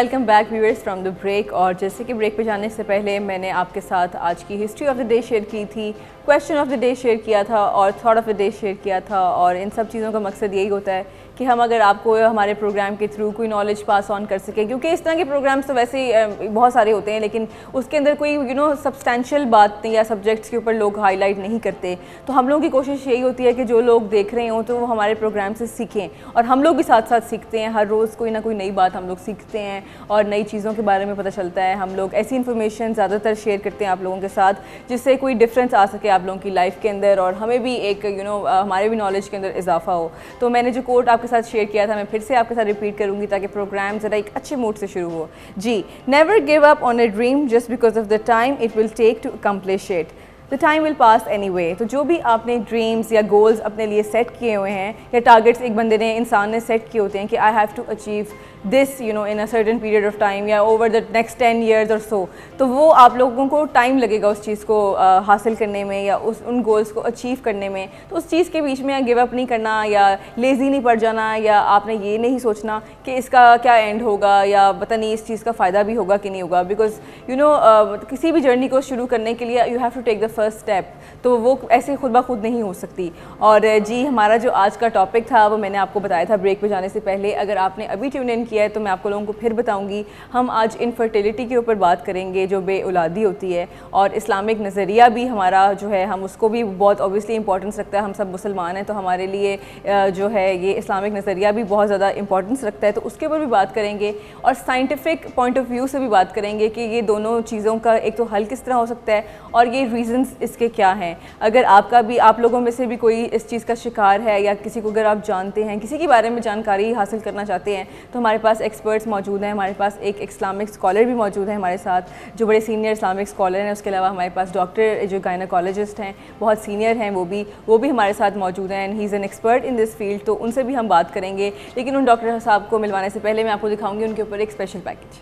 Welcome back viewers from the break. और जैसे कि ब्रेक पे जाने से पहले मैंने आपके साथ आज की history of the day share की थी, question of the day share किया था और thought of the day share किया था। और इन सब चीज़ों का मकसद यही होता है कि हम अगर आपको हमारे प्रोग्राम के थ्रू कोई नॉलेज पास ऑन कर सकें, क्योंकि इस तरह के प्रोग्राम्स तो वैसे ही बहुत सारे होते हैं लेकिन उसके अंदर कोई सब्सटेंशियल बात नहीं या सब्जेक्ट्स के ऊपर लोग हाईलाइट नहीं करते। तो हम लोगों की कोशिश यही होती है कि जो लोग देख रहे हों तो वो हमारे प्रोग्राम से सीखें, और हम लोग भी साथ साथ सीखते हैं। हर रोज़ कोई ना कोई नई बात हम लोग सीखते हैं और नई चीज़ों के बारे में पता चलता है। हम लोग ऐसी इन्फॉर्मेशन ज़्यादातर शेयर करते हैं आप लोगों के साथ जिससे कोई डिफरेंस आ सके आप लोगों की लाइफ के अंदर, और हमें भी एक हमारे भी नॉलेज के अंदर इजाफा हो। तो मैंने जो कोट आपके साथ शेयर किया था मैं फिर से आपके साथ रिपीट करूँगी ताकि प्रोग्राम ज़रा एक अच्छे मूड से शुरू हो। जी, never give up on a dream just because of the time it will take to accomplish it, the time will pass anyway. तो जो भी आपने ड्रीम्स या गोल्स अपने लिए सेट किए हुए हैं या टारगेट्स एक बंदे ने इंसान ने सेट किए होते हैं कि I have to achieve this in a certain period of time या ओवर द नेक्स्ट 10 years और सो, तो वो आप लोगों को टाइम लगेगा उस चीज़ को हासिल करने में या उन गोल्स को अचीव करने में। तो उस चीज़ के बीच में गिव अप नहीं करना या लेज़ी नहीं पड़ जाना, या आपने ये नहीं सोचना कि इसका क्या एंड होगा या पता नहीं इस चीज़ का फ़ायदा भी होगा कि नहीं होगा। बिकॉज किसी भी जर्नी को शुरू करने के लिए you have to take the first step, तो वो ऐसे खुद ब खुद नहीं हो सकती। और जी, हमारा जो आज का टॉपिक था वो मैंने आपको बताया था ब्रेक पे जाने से पहले। अगर आपने अभी ट्यून इन किया है तो मैं आपको लोगों को फिर बताऊंगी। हम आज इनफर्टिलिटी के ऊपर बात करेंगे जो बेऔलादी होती है, और इस्लामिक नज़रिया भी हमारा जो है हम उसको भी बहुत ऑब्वियसली इंपॉर्टेंस रखता है। हम सब मुसलमान हैं तो हमारे लिए जो है ये इस्लामिक नज़रिया भी बहुत ज़्यादा इंपॉर्टेंस रखता है, तो उसके ऊपर भी बात करेंगे। और साइंटिफिक पॉइंट ऑफ व्यू से भी बात करेंगे कि ये दोनों चीज़ों का एक तो हल किस तरह हो सकता है और ये रीज़न्स इसके क्या हैं। अगर आप लोगों में से भी कोई इस चीज़ का शिकार है या किसी को अगर आप जानते हैं, किसी के बारे में जानकारी हासिल करना चाहते हैं, तो हमारे पास एक्सपर्ट्स मौजूद हैं। हमारे पास एक इस्लामिक स्कॉलर भी मौजूद है हमारे साथ जो बड़े सीनियर इस्लामिक स्कॉलर हैं। उसके अलावा हमारे पास डॉक्टर जो गायनोकोलॉजिस्ट हैं बहुत सीनियर हैं, वो भी हमारे साथ मौजूद हैं and he is an expert in this field, तो उनसे भी हम बात करेंगे। लेकिन उन डॉक्टर साहब को मिलवाने से पहले मैं आपको दिखाऊँगी उनके ऊपर एक स्पेशल पैकेज।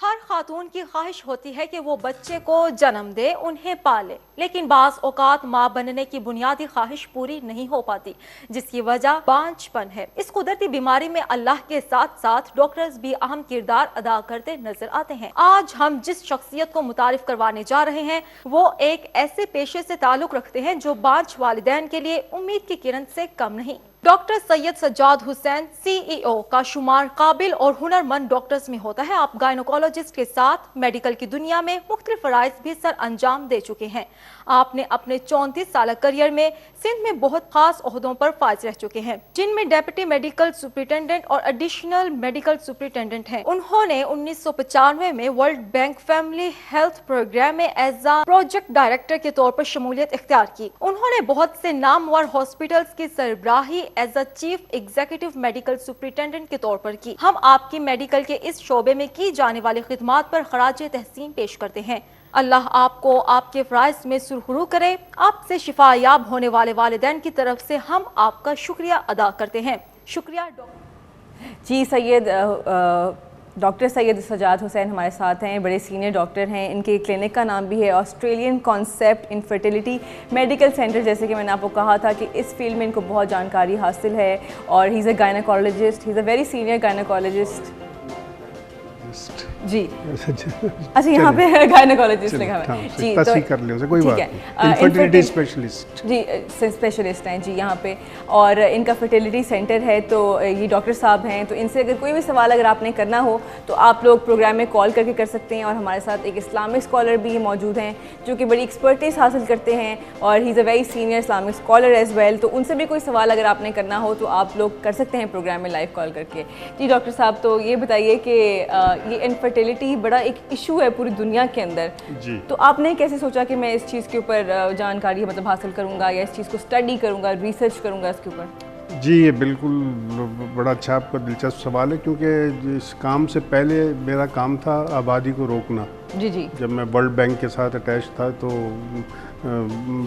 हर खातून की ख्वाहिश होती है कि वो बच्चे को जन्म दे, उन्हें पाले, लेकिन बाज़ औक़ात माँ बनने की बुनियादी ख्वाहिश पूरी नहीं हो पाती, जिसकी वजह बांझपन है। इस कुदरती बीमारी में अल्लाह के साथ साथ डॉक्टर्स भी अहम किरदार अदा करते नजर आते हैं। आज हम जिस शख्सियत को मुतारिफ करवाने जा रहे हैं वो एक ऐसे पेशे से ताल्लुक रखते हैं जो बांझ वालिदैन के लिए उम्मीद की किरण से कम नहीं। डॉक्टर सैयद सज्जाद हुसैन CEO का शुमार काबिल और हुनरमंद डॉक्टर्स में होता है। आप गायनोकोलॉजिस्ट के साथ मेडिकल की दुनिया में मुख्तलिफ फराइज भी सर अंजाम दे चुके हैं। आपने अपने 34 साल करियर में सिंध में बहुत खास ओहदों पर फाइज रह चुके हैं, जिनमें डेप्यूटी मेडिकल सुपरिटेंडेंट और एडिशनल मेडिकल सुपरिटेंडेंट हैं। उन्होंने 1995 में World Bank family health programme में एज अ प्रोजेक्ट डायरेक्टर के तौर पर शमूलियत इख्तियार की। उन्होंने बहुत से नामवर हॉस्पिटल्स की सरबराही as a chief executive medical superintendent के तौर पर की। हम आपकी मेडिकल के इस शोबे में की जाने वाली खिदमात पर खराज तहसीन पेश करते हैं। अल्लाह आपको आपके फराइज में सुरखरू करे। आपसे शिफायाब होने वाले वालिदैन की तरफ से हम आपका शुक्रिया अदा करते हैं। शुक्रिया जी। डॉक्टर सैयद सज्जाद हुसैन हमारे साथ हैं, बड़े सीनियर डॉक्टर हैं। इनके क्लिनिक का नाम भी है Australian concept infertility medical centre. जैसे कि मैंने आपको कहा था कि इस फील्ड में इनको बहुत जानकारी हासिल है और he is a gynaecologist, he is a very senior gynaecologist. जी अच्छा, यहाँ पे गायनोकोलॉजिस्ट लिखा हुआ है जी, तो कर ले उसे कोई बात नहीं। इनफर्टिलिटी स्पेशलिस्ट जी, स्पेशलिस्ट हैं जी यहाँ पे, और इनका फर्टिलिटी सेंटर है। तो ये डॉक्टर साहब हैं, तो इनसे अगर कोई भी सवाल अगर आपने करना हो तो आप लोग प्रोग्राम में कॉल करके कर सकते हैं। और हमारे साथ एक इस्लामिक स्कॉलर भी मौजूद हैं जो कि बड़ी एक्सपर्टीज़ हासिल करते हैं और he is a very senior Islamic scholar as well. तो उनसे भी कोई सवाल अगर आपने करना हो तो आप लोग कर सकते हैं प्रोग्राम में लाइव कॉल करके। जी डॉक्टर साहब, तो ये बताइए कि ये इनफर्टिलिटी बड़ा एक इशू है पूरी दुनिया के अंदर जी, तो आपने कैसे सोचा कि मैं इस चीज़ के ऊपर जानकारी मतलब हासिल करूंगा या इस चीज़ को स्टडी करूंगा, रिसर्च करूंगा इसके ऊपर? जी, ये बिल्कुल बड़ा अच्छा आपका दिलचस्प सवाल है, क्योंकि इस काम से पहले मेरा काम था आबादी को रोकना। जी जी। जब मैं वर्ल्ड बैंक के साथ अटैच था तो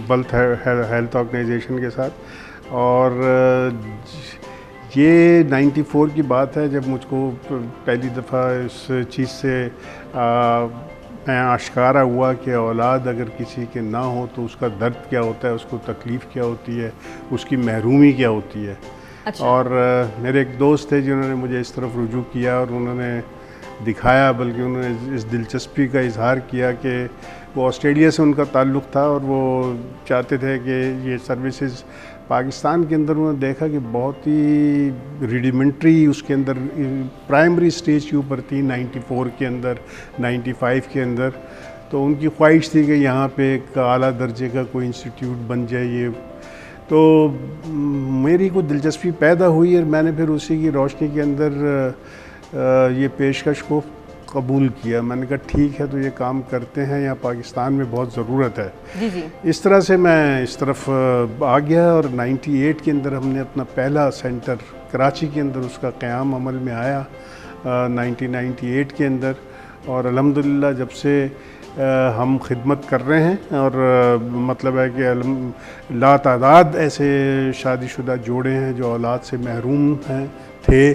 वर्ल्ड हेल्थ ऑर्गेनाइजेशन के साथ, और ये 94 की बात है जब मुझको पहली दफ़ा इस चीज़ से मैं आश्कारा हुआ कि औलाद अगर किसी के ना हो तो उसका दर्द क्या होता है, उसको तकलीफ़ क्या होती है, उसकी महरूमी क्या होती है। अच्छा। और मेरे एक दोस्त थे जिन्होंने मुझे इस तरफ रुजू किया और उन्होंने दिखाया, बल्कि उन्होंने इस दिलचस्पी का इजहार किया कि वो ऑस्ट्रेलिया से उनका ताल्लुक़ था और वो चाहते थे कि ये सर्विसेज पाकिस्तान के अंदर उन्होंने देखा कि बहुत ही रिडिमेंट्री उसके अंदर प्राइमरी स्टेज के ऊपर थी 94 के अंदर, 95 के अंदर। तो उनकी ख्वाहिश थी कि यहाँ पे एक आला दर्जे का कोई इंस्टीट्यूट बन जाए। ये तो मेरी को दिलचस्पी पैदा हुई और मैंने फिर उसी की रोशनी के अंदर ये पेशकश को कबूल किया। मैंने कहा ठीक है, तो ये काम करते हैं, यहाँ पाकिस्तान में बहुत ज़रूरत है। जी जी। इस तरह से मैं इस तरफ आ गया और 98 के अंदर हमने अपना पहला सेंटर कराची के अंदर उसका क़याम अमल में आया 1998 के अंदर। और अल्हम्दुलिल्लाह जब से हम खिदमत कर रहे हैं और मतलब है कि लातादाद ऐसे शादीशुदा जोड़े हैं जो औलाद से महरूम हैं थे,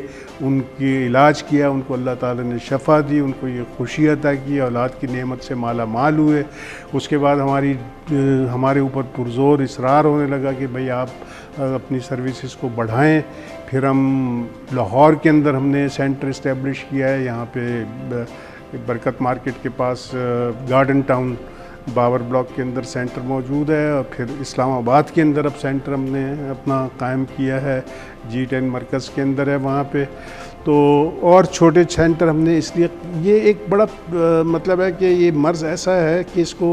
उनकी इलाज किया, उनको अल्लाह ताला ने शफ़ा दी, उनको ये खुशी अता की, औलाद की नेमत से माला माल हुए। उसके बाद हमारे ऊपर पुरज़ोर इसरार होने लगा कि भाई आप अपनी सर्विसेज को बढ़ाएं। फिर हम लाहौर के अंदर हमने सेंटर इस्टेब्लिश किया है, यहाँ पे बरकत मार्केट के पास गार्डन टाउन बाबर ब्लॉक के अंदर सेंटर मौजूद है। और फिर इस्लामाबाद के अंदर अब सेंटर हमने अपना कायम किया है, G10 मरकज़ के अंदर है वहाँ पे। तो और छोटे सेंटर हमने इसलिए, ये एक बड़ा मतलब है कि ये मर्ज़ ऐसा है कि इसको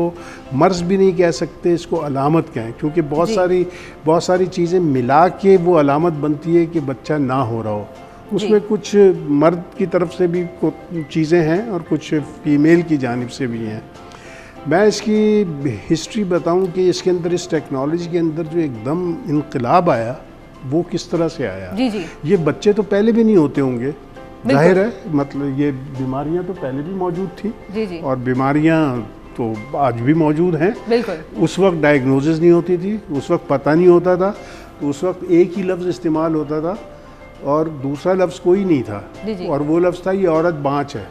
मर्ज़ भी नहीं कह सकते, इसको अलामत कहें, क्योंकि बहुत सारी चीज़ें मिला के वो अलामत बनती है कि बच्चा ना हो रहा हो। उसमें कुछ मर्द की तरफ से भी चीज़ें हैं और कुछ फ़ीमेल की जानिब से भी हैं। मैं इसकी हिस्ट्री बताऊं कि इसके अंदर, इस टेक्नोलॉजी के अंदर जो एकदम इनकलाब आया वो किस तरह से आया। जी जी। ये बच्चे तो पहले भी नहीं होते होंगे, जाहिर है, मतलब ये बीमारियां तो पहले भी मौजूद थी। जी जी। और बीमारियां तो आज भी मौजूद हैं। बिल्कुल। उस वक्त डायग्नोसिस नहीं होती थी, उस वक्त पता नहीं होता था, तो उस वक्त एक ही लफ्ज़ इस्तेमाल होता था और दूसरा लफ्ज़ कोई नहीं था। जी जी। और वो लफ्ज़ था ये औरत बाँच है,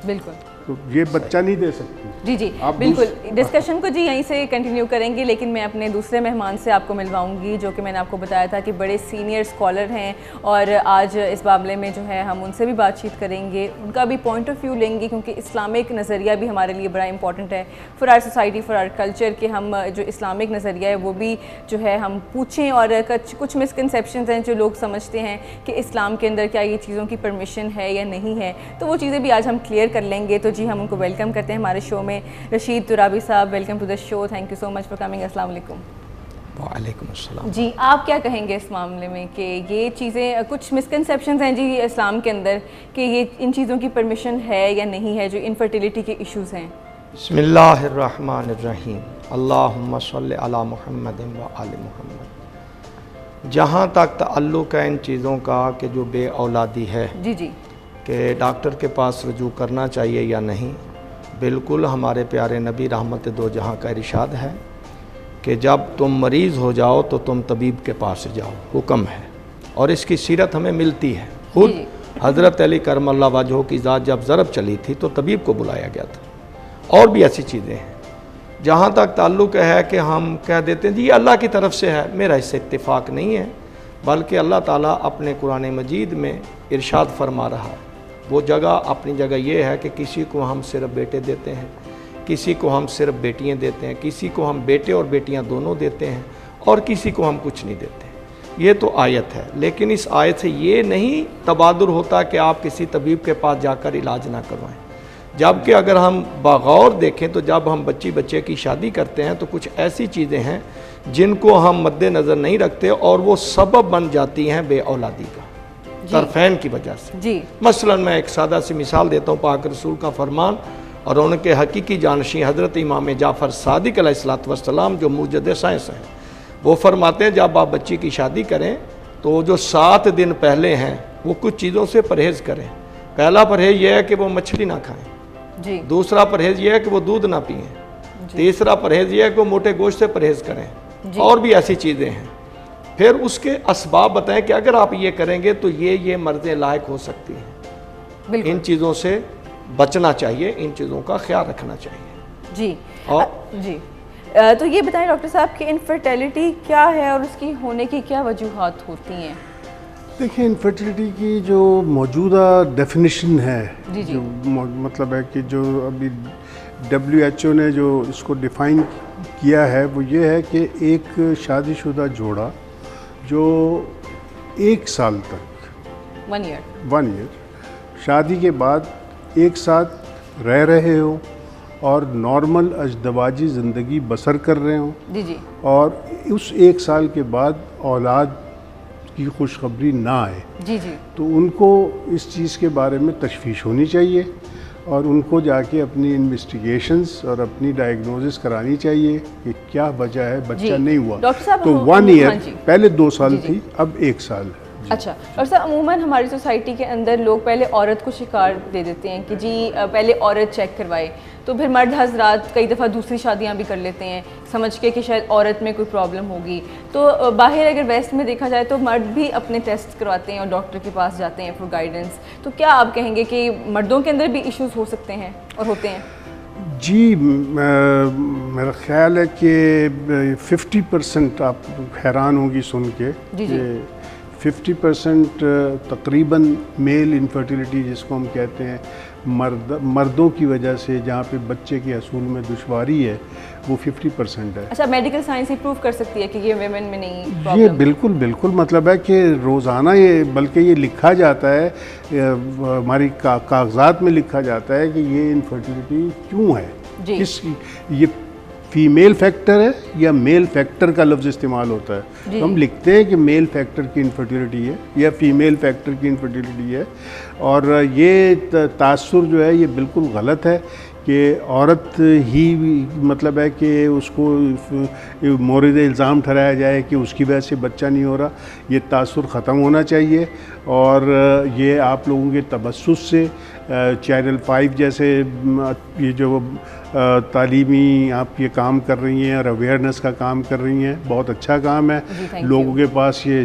बिल्कुल, तो ये बच्चा नहीं दे सकती। जी जी बिल्कुल। डिस्कशन को जी यहीं से कंटिन्यू करेंगे, लेकिन मैं अपने दूसरे मेहमान से आपको मिलवाऊंगी जो कि मैंने आपको बताया था कि बड़े सीनियर स्कॉलर हैं और आज इस मामले में जो है हम उनसे भी बातचीत करेंगे, उनका भी पॉइंट ऑफ व्यू लेंगे, क्योंकि इस्लामिक नज़रिया भी हमारे लिए बड़ा इंपॉर्टेंट है for our society, for our culture, कि हम जो इस्लामिक नज़रिया है वो भी जो है हम पूछें। और कुछ मिसकनसेप्शंस हैं जो लोग समझते हैं कि इस्लाम के अंदर क्या ये चीज़ों की परमिशन है या नहीं है, तो वो चीज़ें भी आज हम क्लियर कर लेंगे। तो जी हम उनको वेलकम करते हैं हमारे शो में। रशीद तुराबी साहब, welcome to the show, thank you so much for coming. अस्सलाम वालेकुम। वालेकुम अस्सलाम। जी आप क्या कहेंगे इस मामले में कि ये चीज़ें, कुछ मिसकनसेप्शंस हैं जी इस्लाम के अंदर कि ये इन चीज़ों की परमिशन है या नहीं है, जो इनफर्टिलिटी के इश्यूज़ हैं? बिस्मिल्लाहिर्रहमानिर्रहीम, अल्लाहुम्मा सल्लि अला मुहम्मद व आलि मुहम्मद। जहाँ तक ताल्लुक़ है इन चीज़ों का कि जो बे औलादी है, जी जी, कि डॉक्टर के पास रुजू करना चाहिए या नहीं, बिल्कुल हमारे प्यारे नबी रहमत दो जहाँ का इरशाद है कि जब तुम मरीज़ हो जाओ तो तुम तबीब के पास जाओ, हुक्म है। और इसकी सीरत हमें मिलती है। खुद हज़रत अली करमल्ला वजहो की ज़ात जब ज़रब चली थी तो तबीब को बुलाया गया था। और भी ऐसी चीज़ें हैं। जहाँ तक ताल्लुक़ है कि हम कह देते हैं जी ये अल्लाह की तरफ से है, मेरा इससे इत्तिफ़ाक़ नहीं है, बल्कि अल्लाह ताला अपने कुरान मजीद में इरशाद फरमा रहा है। वो जगह अपनी जगह ये है कि किसी को हम सिर्फ बेटे देते हैं, किसी को हम सिर्फ बेटियां देते हैं, किसी को हम बेटे और बेटियां दोनों देते हैं, और किसी को हम कुछ नहीं देते। ये तो आयत है, लेकिन इस आयत से ये नहीं तबादुर होता कि आप किसी तबीब के पास जाकर इलाज ना करवाएं। जबकि अगर हम बगौर देखें तो जब हम बच्चे की शादी करते हैं तो कुछ ऐसी चीज़ें हैं जिनको हम मद्देनज़र नहीं रखते और वो सबब बन जाती हैं बे औलादी का, तरफैन की वजह से। जी मसलन मैं एक सादा सी मिसाल देता हूँ। पाक रसूल का फरमान और उनके हकीकी जानशी हज़रत इमाम जाफ़र सादिक अलैहिस्सलाम जो मुजद्दिद साइंस हैं, वो फरमाते हैं जब आप बच्ची की शादी करें तो जो 7 दिन पहले हैं वो कुछ चीज़ों से परहेज़ करें। पहला परहेज़ यह है कि वो मछली ना खाएँ जी। दूसरा परहेज़ यह है कि वो दूध ना पिएँ। तीसरा परहेज़ यह है कि वो मोटे गोश्त से परहेज़ करें। और भी ऐसी चीज़ें हैं। फिर उसके असबाब बताएं कि अगर आप ये करेंगे तो ये मर्दें लायक हो सकती हैं। बिल्कुल इन चीज़ों से बचना चाहिए, इन चीज़ों का ख्याल रखना चाहिए। जी। और जी तो ये बताएं डॉक्टर साहब कि इनफर्टिलिटी क्या है और उसकी होने की क्या वजूहात होती हैं? देखिए, इनफर्टिलिटी की जो मौजूदा डेफिनेशन है, जी जी। जो मतलब है कि जो अभी WHO ने जो इसको डिफ़ाइन किया है वो ये है कि एक शादीशुदा जोड़ा जो 1 साल तक 1 ईयर 1 ईयर शादी के बाद एक साथ रह रहे हो और नॉर्मल अजदवाजी ज़िंदगी बसर कर रहे हो जी जी। और उस 1 साल के बाद औलाद की खुशखबरी ना आए, जी जी। तो उनको इस चीज़ के बारे में तशवीश होनी चाहिए और उनको जाके अपनी इन्वेस्टिगेशंस और अपनी डायग्नोसिस करानी चाहिए कि क्या वजह है, बच्चा जी। नहीं हुआ। डॉक्टर साहब, तो हम- 1 हाँ ईयर जी। पहले 2 साल जी, जी। थी, अब 1 साल है। अच्छा और सर अमूमन हमारी सोसाइटी के अंदर लोग पहले औरत को शिकार दे देते हैं कि जी पहले औरत चेक करवाए, तो फिर मर्द हजरात कई दफ़ा दूसरी शादियां भी कर लेते हैं समझ के कि शायद औरत में कोई प्रॉब्लम होगी। तो बाहर अगर वेस्ट में देखा जाए तो मर्द भी अपने टेस्ट करवाते हैं और डॉक्टर के पास जाते हैं फॉर गाइडेंस। तो क्या आप कहेंगे कि मर्दों के अंदर भी इश्यूज हो सकते हैं और होते हैं? जी, मेरा ख्याल है कि 50% आप हैरान होंगी सुन के जी, जी। कि 50% तकरीबन मेल इनफर्टिलिटी जिसको हम कहते हैं मर्दों की वजह से, जहाँ पे बच्चे के असूल में दुश्वारी है, वो 50% है। अच्छा, मेडिकल साइंस ही प्रूव कर सकती है कि ये वेमेन में नहीं ये प्रॉब्लम? बिल्कुल बिल्कुल, मतलब है कि रोज़ाना ये, बल्कि ये लिखा जाता है, हमारी कागजात में लिखा जाता है कि ये इनफर्टिलिटी क्यों है, जी। किस ये फीमेल फैक्टर है या मेल फैक्टर का लफ्ज़ इस्तेमाल होता है। जी। तो हम लिखते हैं कि मेल फैक्टर की इनफर्टिलिटी है या फीमेल फैक्टर की इनफर्टिलिटी है, और ये तासुर जो है ये बिल्कुल गलत है कि औरत ही, मतलब है कि उसको मोरिद इल्ज़ाम ठहराया जाए कि उसकी वजह से बच्चा नहीं हो रहा। ये तासुर ख़त्म होना चाहिए और ये आप लोगों के तबस्सुस से चैनल 5 जैसे ये जो तालीमी आप ये काम कर रही हैं और अवेयरनेस का काम कर रही हैं, बहुत अच्छा काम है। जी, thank लोगों you। के पास ये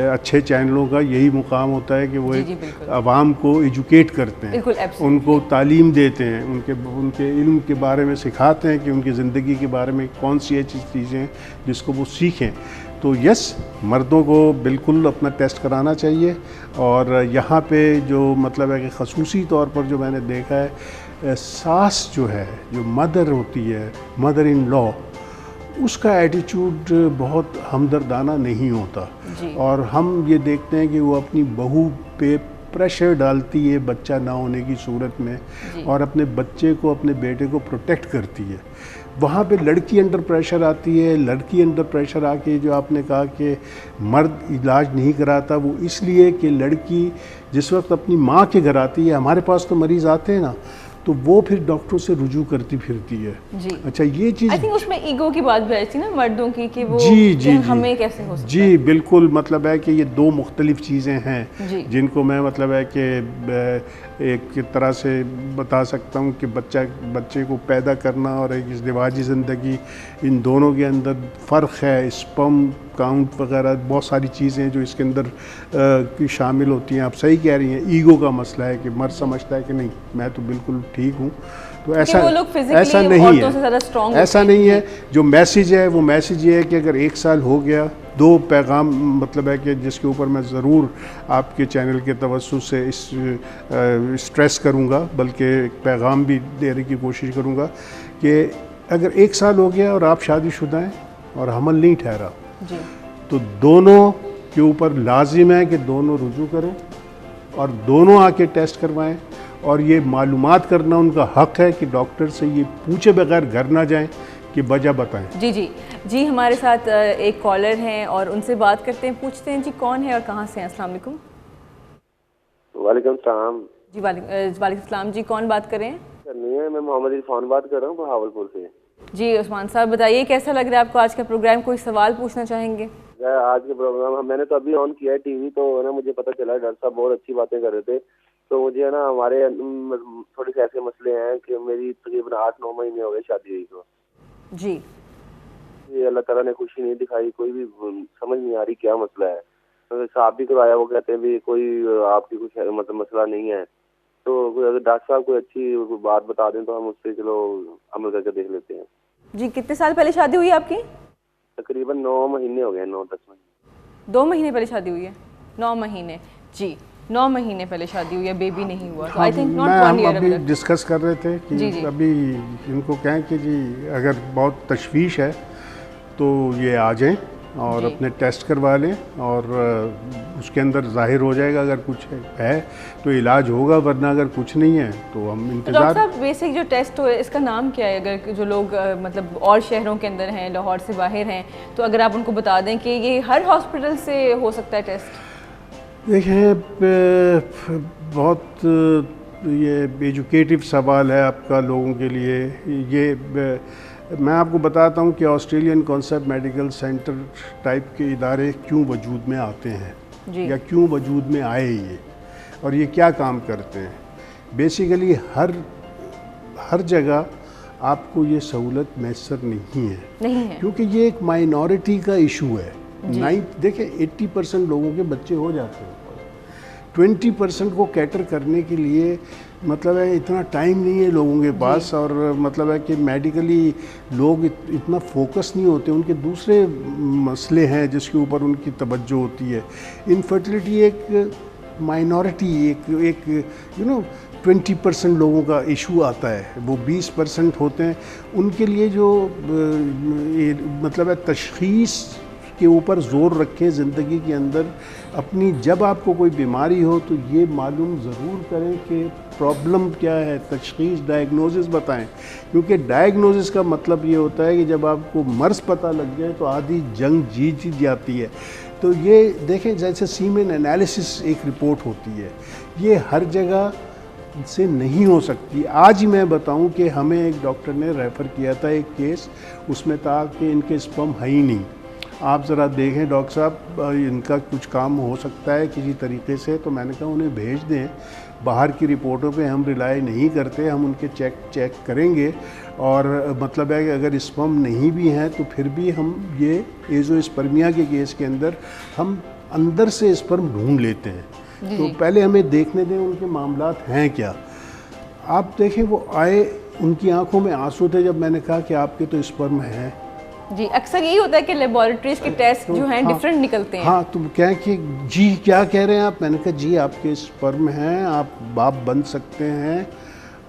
अच्छे चैनलों का यही मुकाम होता है कि वो जी, एक जी, बिल्कुल। आवाम को एजुकेट करते हैं, बिल्कुल, absolutely। उनको तालीम देते हैं, उनके इल्म के बारे में सिखाते हैं कि उनकी ज़िंदगी के बारे में कौन सी ऐसी चीज़ें हैं जिसको वो सीखें। तो यस, मर्दों को बिल्कुल अपना टेस्ट कराना चाहिए। और यहाँ पे जो मतलब है कि ख़ुसूसी तौर पर जो मैंने देखा है, सास जो है, जो मदर होती है, मदर इन लॉ, उसका एटीट्यूड बहुत हमदर्दाना नहीं होता। जी। और हम ये देखते हैं कि वो अपनी बहू पे प्रेशर डालती है बच्चा ना होने की सूरत में, और अपने बच्चे को, अपने बेटे को प्रोटेक्ट करती है। वहाँ पे लड़की अंडर प्रेशर आती है। लड़की अंडर प्रेशर आके, जो आपने कहा कि मर्द इलाज नहीं कराता, वो इसलिए कि लड़की जिस वक्त अपनी माँ के घर आती है, हमारे पास तो मरीज़ आते हैं ना, तो वो फिर डॉक्टरों से रुजू करती फिरती है। जी। अच्छा, ये चीज़ आई थिंक उसमें ईगो की बात भी आई थी ना मर्दों की कि वो जी कि हमें कैसे हो सकता जी है? बिल्कुल, मतलब है कि ये दो मुख्तलिफ चीज़ें हैं जी। जिनको मैं, मतलब है कि एक तरह से बता सकता हूँ कि बच्चे को पैदा करना और एक इज़्दिवाजी ज़िंदगी, इन दोनों के अंदर फ़र्क है। स्पर्म काउंट वगैरह बहुत सारी चीज़ें जो इसके अंदर की शामिल होती हैं। आप सही कह रही हैं, ईगो का मसला है कि मर्द समझता है कि नहीं, मैं तो बिल्कुल ठीक हूँ। तो ऐसा वो लोग physically ऐसा नहीं औरतों से ज़्यादा strong है, ऐसा होते हैं। नहीं है। जो मैसेज है वो मैसेज ये है कि अगर 1 साल हो गया, 2 पैगाम, मतलब है कि जिसके ऊपर मैं ज़रूर आपके चैनल के तवज्जुह से स्ट्रेस करूँगा, बल्कि एक पैगाम भी देने की कोशिश करूँगा कि अगर 1 साल हो गया और आप शादीशुदा हैं और हमल नहीं ठहरा, जी। तो दोनों के ऊपर लाजिम है कि दोनों रुजू करें और दोनों आके टेस्ट करवाएं। और ये मालूमात करना उनका हक़ है कि डॉक्टर से ये पूछे बगैर घर ना जाएं कि वजह बताएं। जी जी जी, हमारे साथ एक कॉलर हैं और उनसे बात करते हैं, पूछते हैं जी कौन है और कहाँ से हैं। अस्सलाम वालेकुम। वालेकुम सलाम। जी वालेकुम सलाम जी, कौन बात कर रहे हैं? नहीं है, मैं मोहम्मद इरफान बात कर रहा हूँ बहावलपुर से। जी उस्मान साहब, बताइए कैसा लग रहा है आपको आज का प्रोग्राम? कोई सवाल पूछना चाहेंगे? आज के प्रोग्राम मैंने तो अभी ऑन किया है टीवी, तो ना मुझे पता चला डॉक्टर साहब बहुत अच्छी बातें कर रहे थे। तो मुझे है ना, हमारे थोड़े से ऐसे मसले हैं कि मेरी तकरीबन 8-9 महीने हो गए शादी हुई को। जी। ये अल्लाह ताला ने खुशी नहीं दिखाई, कोई भी समझ नहीं आ रही क्या मसला है। तो साहब भी करवाया, वो कहते हैं भी कोई आपकी कुछ मतलब मसला नहीं है। तो अगर डॉक्टर साहब कोई अच्छी बात बता दें तो हम उससे चलो अमल करके देख लेते हैं। जी, कितने साल पहले शादी हुई आपकी? तकरीबन 9 महीने हो गए, 9-10 महीने। 2 महीने पहले शादी हुई है? 9 महीने, जी 9 महीने पहले शादी हुई है, बेबी नहीं हुआ। तो आई थिंक नॉट 1 हम ईयर अभी अभी डिस्कस कर रहे थे कि जी, जी। अभी इनको कहें कि जी अगर बहुत तशवीश है तो ये आ जाएं और जी। अपने टेस्ट करवा लें और उसके अंदर जाहिर हो जाएगा। अगर कुछ है तो इलाज होगा, वरना अगर कुछ नहीं है तो हम तो इंतज़ार। डॉक्टर साहब, बेसिक जो टेस्ट हो इसका नाम क्या है? अगर जो लोग मतलब और शहरों के अंदर हैं, लाहौर से बाहर हैं, तो अगर आप उनको बता दें कि ये हर हॉस्पिटल से हो सकता है टेस्ट। देखें, बहुत ये एजुकेटिव सवाल है आपका लोगों के लिए। ये मैं आपको बताता हूँ कि Australian concept medical centre type के इदारे क्यों वजूद में आते हैं जी। या क्यों वजूद में आए ये, और ये क्या काम करते हैं। बेसिकली हर जगह आपको ये सहूलत मैसर नहीं है, क्योंकि ये एक माइनॉरिटी का इशू है। देखिए 80% लोगों के बच्चे हो जाते हैं, 20% को कैटर करने के लिए मतलब है इतना टाइम नहीं है लोगों के पास, और मतलब है कि मेडिकली लोग इतना फोकस नहीं होते, उनके दूसरे मसले हैं जिसके ऊपर उनकी तवज्जो होती है। इनफर्टिलिटी एक माइनॉरिटी, एक 20% लोगों का इशू आता है, वो 20% होते हैं। उनके लिए जो मतलब है तशख़ीस के ऊपर ज़ोर रखें ज़िंदगी के अंदर अपनी। जब आपको कोई बीमारी हो तो ये मालूम ज़रूर करें कि प्रॉब्लम क्या है, तशख़ीस डायग्नोसिस बताएं, क्योंकि डायग्नोसिस का मतलब ये होता है कि जब आपको मर्ज़ पता लग जाए तो आधी जंग जीत जाती है। तो ये देखें, जैसे सीमेन एनालिसिस एक रिपोर्ट होती है, ये हर जगह से नहीं हो सकती। आज ही मैं बताऊं कि हमें एक डॉक्टर ने रेफ़र किया था एक केस, उसमें था कि इनके स्पर्म है ही नहीं। आप ज़रा देखें डॉक्टर साहब, इनका कुछ काम हो सकता है किसी तरीके से। तो मैंने कहा उन्हें भेज दें, बाहर की रिपोर्टों पे हम रिलाई नहीं करते, हम उनके चेक करेंगे, और मतलब है कि अगर स्पर्म नहीं भी हैं तो फिर भी हम ये एज़ोस्पर्मिया के केस के अंदर हम अंदर से स्पर्म ढूंढ लेते हैं। तो पहले हमें देखने दें उनके मामलात हैं क्या। आप देखें, वो आए, उनकी आंखों में आंसू थे जब मैंने कहा कि आपके तो स्पर्म हैं। जी, अक्सर यही होता है कि लेबोरेटरीज के टेस्ट जो हैं डिफरेंट निकलते हैं। हाँ, तो क्या है कि जी क्या कह रहे हैं आप? मैंने कहा जी आपके स्पर्म हैं, आप बाप बन सकते हैं।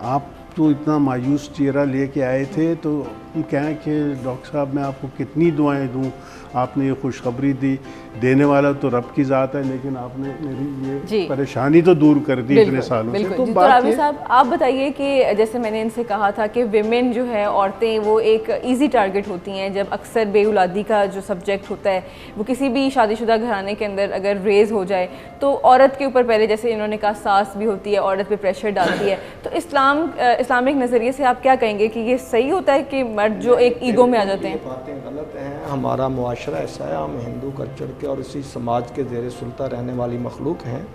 आप तो इतना मायूस चेहरा लेके आए थे, तो क्या है कि डॉक्टर साहब मैं आपको कितनी दुआएं दूं, आपने ये खुशखबरी दी। देने वाला तो रब की ज़ात है, लेकिन आपने मेरी ये परेशानी तो दूर कर दी इतने सालों से। तो रावी साहब, आप बताइए कि जैसे मैंने इनसे कहा था कि विमेन जो है, औरतें, वो एक इजी टारगेट होती हैं जब अक्सर बेऔलादी का जो सब्जेक्ट होता है वो किसी भी शादीशुदा घराने के अंदर अगर रेज़ हो जाए तो औरत के ऊपर पहले, जैसे इन्होंने कहा, सास भी होती है, औरत पे प्रेशर डालती है। तो इस्लामिक नज़रिए से आप क्या कहेंगे कि ये सही होता है कि मर्द जो एक ईगो में आ जाते हैं? बातें गलत हैं। हमारा मुआशरा ऐसा है, हम हिंदू कल्चर के और इसी समाज के ज़ेर सुल्ता रहने वाली मखलूक हैं,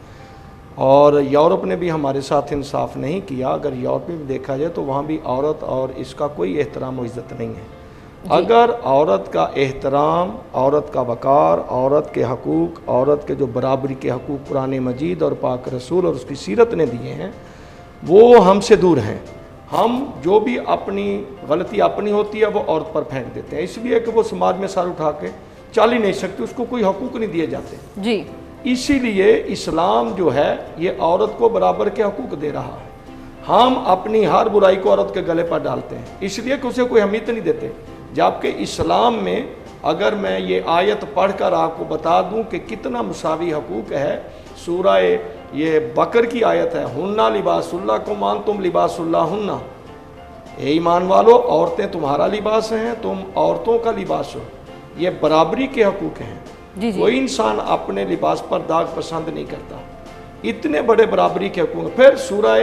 और यूरोप ने भी हमारे साथ इंसाफ नहीं किया। अगर यूरोप में भी देखा जाए तो वहाँ भी औरत और इसका कोई एहतराम व इज़्ज़त नहीं है। अगर औरत का एहतराम, औरत का वक़ार, औरत के हकूक़, औरत के जो बराबरी के हकूक़ कुरान मजीद और पाक रसूल और उसकी सीरत ने दिए हैं, वो हमसे दूर हैं। हम जो भी अपनी गलती अपनी होती है वो औरत पर फेंक देते हैं, इसलिए कि वो समाज में सर उठा के चल ही नहीं सकती, उसको कोई हकूक़ नहीं दिए जाते जी। इसीलिए इस्लाम जो है ये औरत को बराबर के हकूक़ दे रहा है। हम अपनी हर बुराई को औरत के गले पर डालते हैं, इसलिए कि उसे कोई अहमियत नहीं देते। जबकि इस्लाम में अगर मैं ये आयत पढ़कर आपको बता दूं कि कितना मुसावी हकूक़ है, सूरा ये बकर की आयत है, हुन्ना लिबासुल्लाह को मान तुम लिबासुल्लाह हुन्ना, ए ईमान वालो, औरतें तुम्हारा लिबास हैं, तुम औरतों का लिबास हो। ये बराबरी के हकूक़ हैं। जी। कोई इंसान अपने लिबास पर दाग पसंद नहीं करता, इतने बड़े बराबरी के हकूक़। फिर सूरा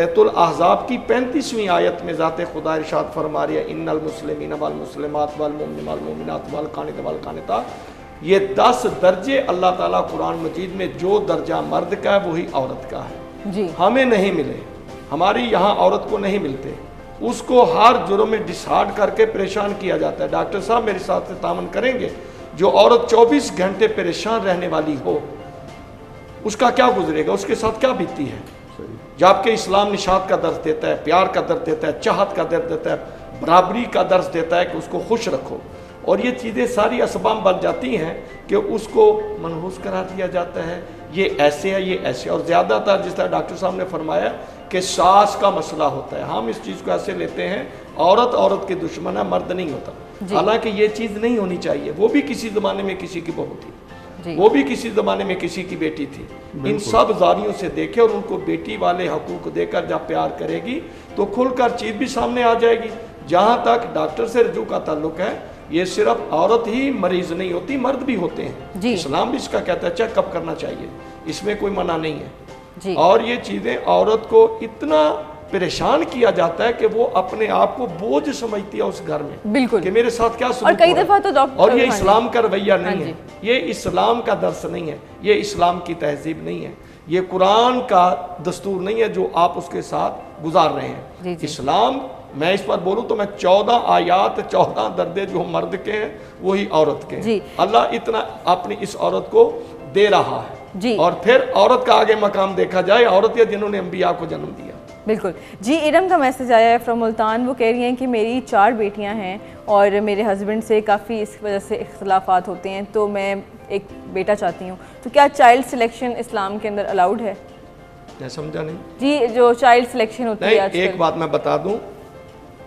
तुल अहज़ाब की 35वीं आयत में ज़ाते खुदा इरशाद फरमा रही है, इन्नल मुस्लिमीन वल मुस्लिमात वल मुमिनीन वल मुमिनात वल कानित वल कानितात। ये 10 दर्जे अल्लाह ताला कुरान मजीद में, जो दर्जा मर्द का है वही औरत का है। जी। हमें नहीं मिले, हमारी यहाँ औरत को नहीं मिलते, उसको हर जुर्म में डिसार्ड करके परेशान किया जाता है। डॉक्टर साहब मेरे साथ से तामन करेंगे, जो औरत 24 घंटे परेशान रहने वाली हो उसका क्या गुजरेगा, उसके साथ क्या बीतती है। जबकि इस्लाम निशात का दर्ज देता है, प्यार का दर्ज देता है, चाहत का दर्ज देता है, बराबरी का दर्ज देता है कि उसको खुश रखो, और ये चीज़ें सारी असबाब बन जाती हैं कि उसको मनहूस करार दिया जाता है, ये ऐसे है, ये ऐसे। और ज़्यादातर जिस तरह डॉक्टर साहब ने फरमाया कि सास का मसला होता है, हम इस चीज़ को ऐसे लेते हैं औरत औरत की दुश्मन है, मर्द नहीं होता। हालांकि ये चीज़ नहीं होनी चाहिए। वो भी किसी ज़माने में किसी की बहू थी, वो भी किसी ज़माने में किसी की बेटी थी। इन सब जावियों से देखे और उनको बेटी वाले हकूक देकर जब प्यार करेगी तो खुलकर चीज़ भी सामने आ जाएगी। जहाँ तक डॉक्टर से रजू का ताल्लुक है, ये सिर्फ औरत ही मरीज नहीं होती, मर्द भी होते हैं। इस्लाम भी इसका कहता है चेकअप करना चाहिए, इसमें कोई मना नहीं है जी। और ये चीज़ें औरत को इतना परेशान किया जाता है कि वो अपने आप को बोझ समझती है उस घर में, बिल्कुल, कि मेरे साथ क्या और कई दफा तो डॉक्टर, और ये इस्लाम का रवैया नहीं है, ये इस्लाम का दर्स नहीं है, ये इस्लाम की तहजीब नहीं है, ये कुरान का दस्तूर नहीं है जो आप उसके साथ गुजार रहे हैं। इस्लाम, मैं इस पर बोलूं तो मैं 14 आयात 14 दर्दे जो मर्द के हैं वही औरत के हैं। अल्लाह इतना अपनी इस औरत को दे रहा है जी। और फिर औरत का आगे मकाम देखा जाए, औरत या जिन्होंने अंबिया को जन्म दिया। बिल्कुल जी। इरम का मैसेज आया है फ्रॉम मुल्तान। वो कह रही हैं कि मेरी 4 बेटियां हैं और मेरे हस्बैंड से काफ़ी इस वजह से इख्तलाफात होते हैं, तो मैं एक बेटा चाहती हूँ, तो क्या चाइल्ड सिलेक्शन इस्लाम के अंदर अलाउड है? मैं समझा नहीं जी। जो चाइल्ड सिलेक्शन होती है आजकल। एक बात मैं बता दूं,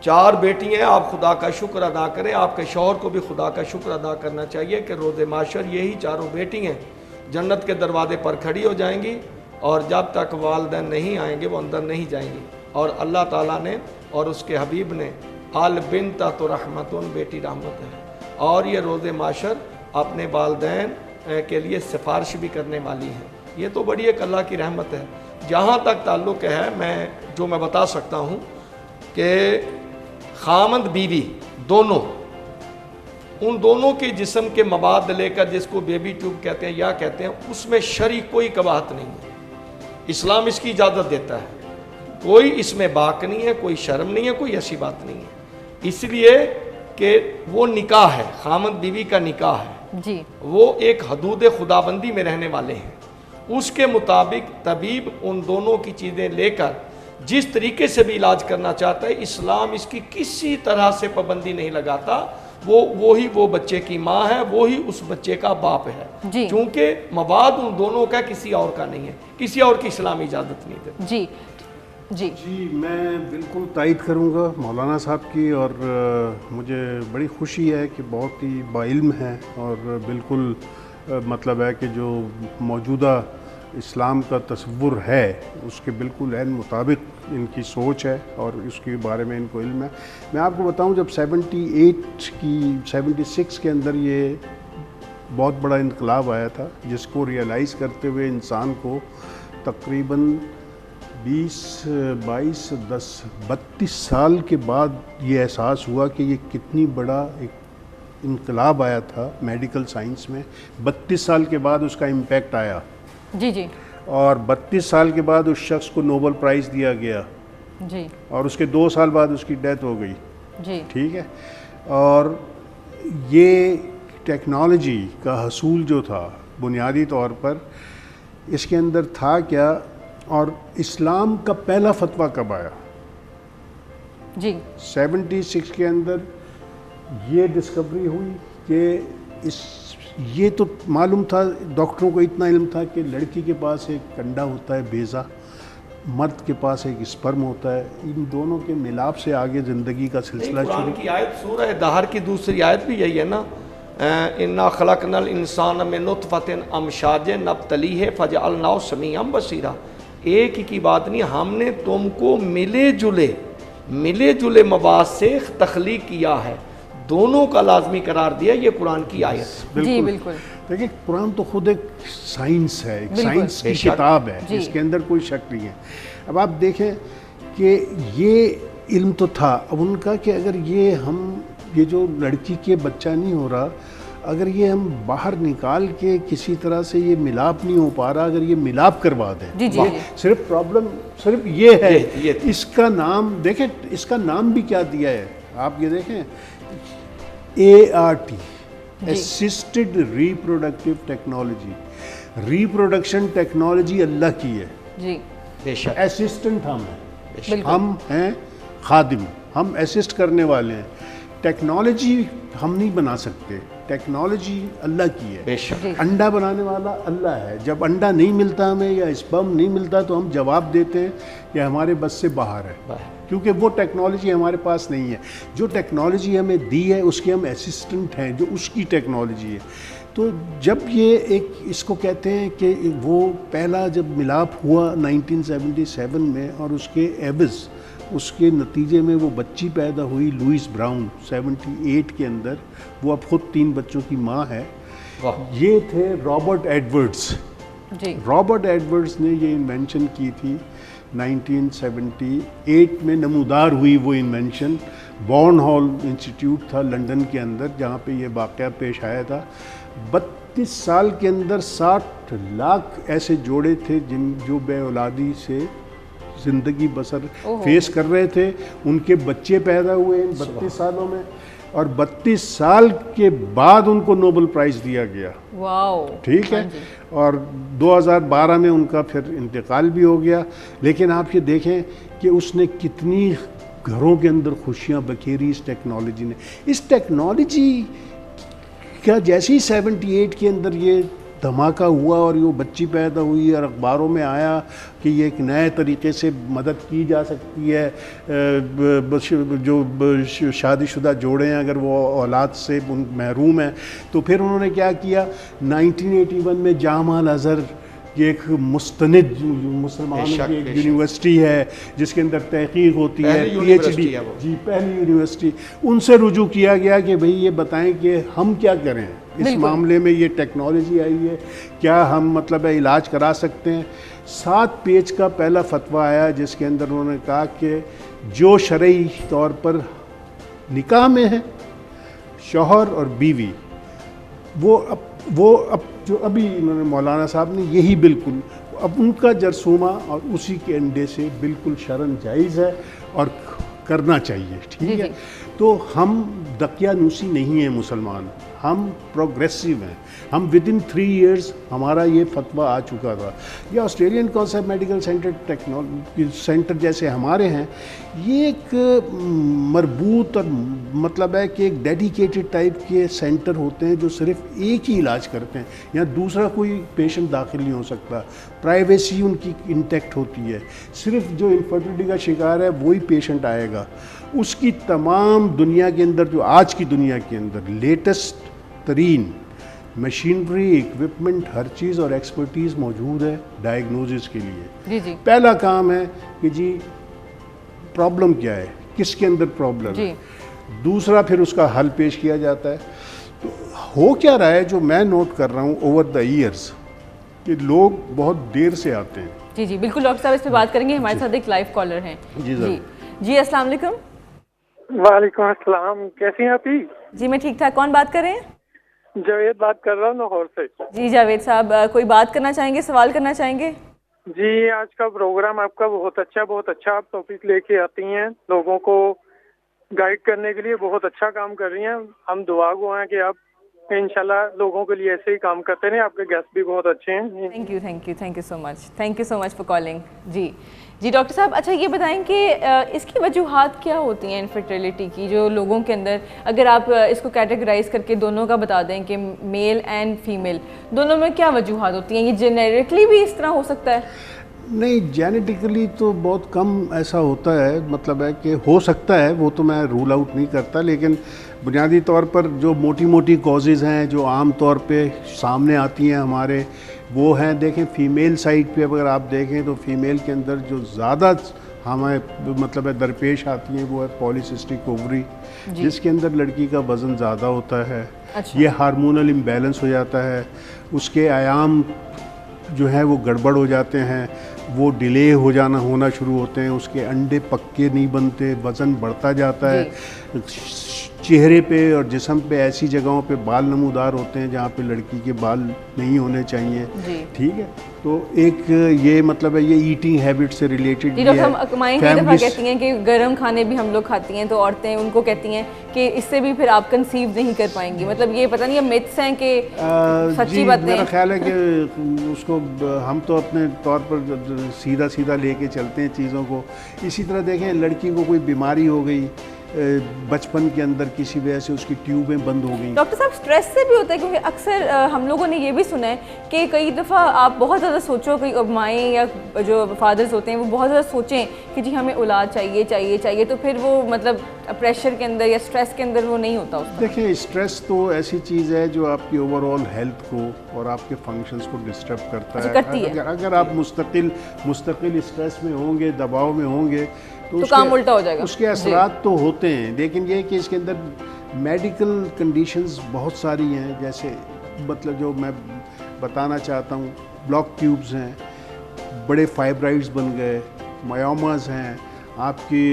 4 बेटी हैं, आप खुदा का शुक्र अदा करें, आपके शौहर को भी खुदा का शुक्र अदा करना चाहिए कि रोज़े माशर यही 4 बेटी हैं जन्नत के दरवाजे पर खड़ी हो जाएंगी, और जब तक वालिदैन नहीं आएंगे वो अंदर नहीं जाएंगी। और अल्लाह ताला ने और उसके हबीब ने आल बिनता तो रहमतुन, बेटी रहमत है, और ये रोज़े माशर अपने वालिदैन के लिए सिफारिश भी करने वाली हैं। ये तो बड़ी एक अल्लाह की रहमत है। जहाँ तक ताल्लुक़ है, मैं बता सकता हूँ कि खामद बीवी दोनों, उन दोनों के जिस्म के मवाद लेकर, जिसको बेबी ट्यूब कहते हैं या कहते हैं, उसमें शरी कोई कबाहत नहीं है। इस्लाम इसकी इजाज़त देता है, कोई इसमें बाक नहीं है, कोई शर्म नहीं है, कोई ऐसी बात नहीं है। इसलिए कि वो निकाह है, खामद बीवी का निकाह है जी, वो एक हदूद खुदाबंदी में रहने वाले हैं। उसके मुताबिक तबीब उन दोनों की चीज़ें लेकर जिस तरीके से भी इलाज करना चाहता है, इस्लाम इसकी किसी तरह से पाबंदी नहीं लगाता। वो बच्चे की माँ है, वो ही उस बच्चे का बाप है, क्योंकि मवाद उन दोनों का किसी और का नहीं है, किसी और की इस्लाम इजाज़त नहीं देती। जी जी जी, मैं बिल्कुल तायद करूँगा मौलाना साहब की, और मुझे बड़ी खुशी है कि बहुत ही बाइल्म है, और बिल्कुल मतलब है कि जो मौजूदा इस्लाम का तस्वुर है उसके बिल्कुल ऐन मुताबिक इनकी सोच है और उसके बारे में इनको इल्म है। मैं आपको बताऊं, जब 76 के अंदर ये बहुत बड़ा इनकलाब आया था, जिसको रियलाइज़ करते हुए इंसान को तकरीबन 32 साल के बाद ये एहसास हुआ कि ये कितनी बड़ा एक इनकलाब आया था मेडिकल साइंस में। 32 साल के बाद उसका इम्पैक्ट आया जी जी, और 32 साल के बाद उस शख्स को नोबेल प्राइज़ दिया गया जी, और उसके 2 साल बाद उसकी डेथ हो गई जी, ठीक है। और ये टेक्नोलॉजी का हसूल जो था बुनियादी तौर पर इसके अंदर था क्या, और इस्लाम का पहला फतवा कब आया जी? 76 के अंदर ये डिस्कवरी हुई कि ये तो मालूम था, डॉक्टरों को इतना इल्म था कि लड़की के पास एक कंडा होता है बेज़ा, मर्द के पास एक स्पर्म होता है, इन दोनों के मिलाप से आगे ज़िंदगी का सिलसिला शुरू। की आयत सूरह दहर की दूसरी आयत भी यही है ना, इन्ना खलकनल इंसान में नुतफतिन अमशाज नब्तलीह फजअलनाहु समीअन बसीरा। एक ही की बात नहीं, हमने तुमको मिले जुले मवाद से तख्लीक किया है, दोनों का लाजमी करार दिया। ये कुरान की आयत। जी बिल्कुल। देखिए, कुरान तो खुद एक साइंस है, एक साइंस की किताब है, इसके अंदर कोई शक नहीं है। अब आप देखें कि ये इल्म तो था अब उनका कि अगर ये जो लड़की के बच्चा नहीं हो रहा, अगर ये हम बाहर निकाल के किसी तरह से ये मिलाप नहीं हो पा रहा, अगर ये मिलाप करवा दें, जी, जी, ये जी। सिर्फ प्रॉब्लम सिर्फ ये है। ये इसका नाम देखें, इसका नाम भी क्या दिया है आप ये देखें, ART, assisted reproductive technology. Reproduction technology Allah की है, जी बेशक असिस्टेंट हम हैं, बिल्कुल। हम हैं खादिम, हम असिस्ट करने वाले हैं। टेक्नोलॉजी हम नहीं बना सकते, टेक्नोलॉजी अल्लाह की है। बेशक अंडा बनाने वाला अल्लाह है। जब अंडा नहीं मिलता हमें या स्पर्म नहीं मिलता तो हम जवाब देते हैं कि हमारे बस से बाहर है, क्योंकि वो टेक्नोलॉजी हमारे पास नहीं है। जो टेक्नोलॉजी हमें दी है उसके हम असिस्टेंट हैं, जो उसकी टेक्नोलॉजी है। तो जब ये एक इसको कहते हैं कि वो पहला जब मिलाप हुआ 1977 में और उसके एवज उसके नतीजे में वो बच्ची पैदा हुई लुइस ब्राउन 78 के अंदर, वो अब खुद 3 बच्चों की माँ है। वाह। ये थे रॉबर्ट एडवर्ड्स। जी रॉबर्ट एडवर्ड्स ने ये इन्वेंशन की थी 1978 में, नमूदार हुई वो इन्वेंशन। बॉर्न हॉल इंस्टीट्यूट था लंदन के अंदर जहाँ पे ये वाक़या पेश आया था। 32 साल के अंदर 60 लाख ऐसे जोड़े थे जो बेऔलादी से ज़िंदगी बसर फेस कर रहे थे। उनके बच्चे पैदा हुए इन 32 सालों में, और 32 साल के बाद उनको नोबेल प्राइज़ दिया गया। वाओ, ठीक है। और 2012 में उनका फिर इंतकाल भी हो गया। लेकिन आप ये देखें कि उसने कितनी घरों के अंदर खुशियाँ बखेरी इस टेक्नोलॉजी ने। इस टेक्नोलॉजी का जैसे ही 78 के अंदर ये धमाका हुआ और ये बच्ची पैदा हुई और अखबारों में आया कि ये एक नए तरीके से मदद की जा सकती है, जो शादीशुदा जोड़े हैं अगर वो औलाद से महरूम हैं, तो फिर उन्होंने क्या किया, 1981 में जामा अल अज़हर ये एक मुस्तनिद मुसलमानों की एक यूनिवर्सिटी है जिसके अंदर तहकीक होती है, PhD, जी पहली यूनिवर्सिटी, उनसे रुजू किया गया कि भाई ये बताएं कि हम क्या करें इस मामले में। ये टेक्नोलॉजी आई है, क्या हम मतलब है इलाज करा सकते हैं। 7 पेज का पहला फतवा आया जिसके अंदर उन्होंने कहा कि जो शरई तौर पर निकाह में है शौहर और बीवी, वो अब जो अभी इन्होंने मौलाना साहब ने यही बिल्कुल अब उनका जरसूमा और उसी के अंडे से बिल्कुल शरन जायज़ है और करना चाहिए। ठीक है। तो हम दकियानूसी नहीं है मुसलमान, हम प्रोग्रेसिव हैं। हम विदिन 3 इयर्स हमारा ये फतवा आ चुका था। ये Australian concept medical centre technology centre जैसे हमारे हैं, ये एक मरबूत और मतलब है कि एक डेडिकेटेड टाइप के सेंटर होते हैं जो सिर्फ एक ही इलाज करते हैं, यहाँ दूसरा कोई पेशेंट दाखिल नहीं हो सकता। प्राइवेसी उनकी इंटैक्ट होती है, सिर्फ जो इनफर्टिलिटी का शिकार है वही पेशेंट आएगा। उसकी तमाम दुनिया के अंदर, जो आज की दुनिया के अंदर लेटेस्ट तरीन मशीनरी, इक्विपमेंट, हर चीज़ और एक्सपर्टीज़ मौजूद है डायग्नोसिस के लिए। जी जी। पहला काम है कि जी प्रॉब्लम क्या है, किसके अंदर प्रॉब्लम है, दूसरा फिर उसका हल पेश किया जाता है। तो हो क्या रहा है जो मैं नोट कर रहा हूँ ओवर द ईयर्स कि लोग बहुत देर से आते हैं। जी जी बिल्कुल, डॉक्टर साहब इस पे बात करेंगे। हमारे साथ एक लाइव कॉलर हैं। जी जी अस्सलाम वालेकुम। वालेकुम अस्सलाम, कैसी हैं आप? जी मैं ठीक ठाक। कौन बात कर रहे हैं? जावेद बात कर रहा हूँ लाहौर से। जी जावेद साहब, कोई बात करना चाहेंगे, सवाल करना चाहेंगे? जी, आज का प्रोग्राम आपका बहुत अच्छा आप टॉपिक लेके आती हैं, लोगों को गाइड करने के लिए बहुत अच्छा काम कर रही हैं। हम दुआ गो हैं कि आप इंशाल्लाह लोगों के लिए ऐसे ही काम करते रहें। आपके गेस्ट भी बहुत अच्छे हैं। Thank you so much for calling. जी डॉक्टर साहब, अच्छा ये बताएं कि इसकी वजूहात क्या होती हैं इनफर्टिलिटी की, जो लोगों के अंदर, अगर आप इसको कैटेगराइज करके दोनों का बता दें कि मेल एंड फीमेल दोनों में क्या वजूहात होती हैं? ये जेनेटिकली भी इस तरह हो सकता है? नहीं, जेनेटिकली तो बहुत कम ऐसा होता है, मतलब है कि हो सकता है, वो तो मैं रूल आउट नहीं करता, लेकिन बुनियादी तौर पर जो मोटी मोटी कॉजेज़ हैं जो आम तौर पे सामने आती हैं हमारे, वो हैं, देखें फ़ीमेल साइड पे अगर आप देखें तो फ़ीमेल के अंदर जो ज़्यादा हमें मतलब है दरपेश आती हैं वो है पॉलीसिस्टिक ओवरी, जिसके अंदर लड़की का वज़न ज़्यादा होता है। अच्छा। ये हार्मोनल इम्बैलेंस हो जाता है, उसके आयाम जो है वो गड़बड़ हो जाते हैं, वो डिले होना शुरू होते हैं, उसके अंडे पक्के नहीं बनते, वज़न बढ़ता जाता है, चेहरे पे और जिस्म पे ऐसी जगहों पे बाल नमूदार होते हैं जहाँ पे लड़की के बाल नहीं होने चाहिए, ठीक है। तो एक ये मतलब है ये ईटिंग हैबिट से रिलेटेड है। हम माएँ कई दफ़ा कहती हैं कि गर्म खाने भी हम लोग खाती हैं, तो औरतें उनको कहती हैं कि इससे भी फिर आप कंसीव नहीं कर पाएंगी। मतलब ये पता नहीं, ये मिथ्स हैं कि सच्ची बातें? मेरा ख्याल है कि उसको हम तो अपने तौर पर सीधा सीधा लेके चलते हैं चीज़ों को। इसी तरह देखें, लड़की को कोई बीमारी हो गई बचपन के अंदर, किसी वजह से उसकी ट्यूबें बंद हो गई। डॉक्टर साहब, स्ट्रेस से भी होता है, क्योंकि अक्सर हम लोगों ने ये भी सुना है कि कई दफ़ा आप बहुत ज़्यादा सोचो, कई माएँ या जो फादर्स होते हैं वो बहुत ज़्यादा सोचें कि जी हमें औलाद चाहिए चाहिए चाहिए, तो फिर वो मतलब प्रेशर के अंदर या स्ट्रेस के अंदर वो नहीं होता उसका। देखिए, स्ट्रेस तो ऐसी चीज़ है जो आपकी ओवरऑल हेल्थ को और आपके फंक्शंस को डिस्टर्ब करता है। करती है। अगर आप मुस्तकिल स्ट्रेस में होंगे, दबाव में होंगे, तो काम उल्टा हो जाएगा। उसके असरात तो होते हैं, लेकिन ये कि इसके अंदर मेडिकल कंडीशंस बहुत सारी हैं। जैसे मतलब जो मैं बताना चाहता हूँ, ब्लॉक ट्यूब्स हैं, बड़े फाइब्राइड्स बन गए, मायोमास हैं, आपकी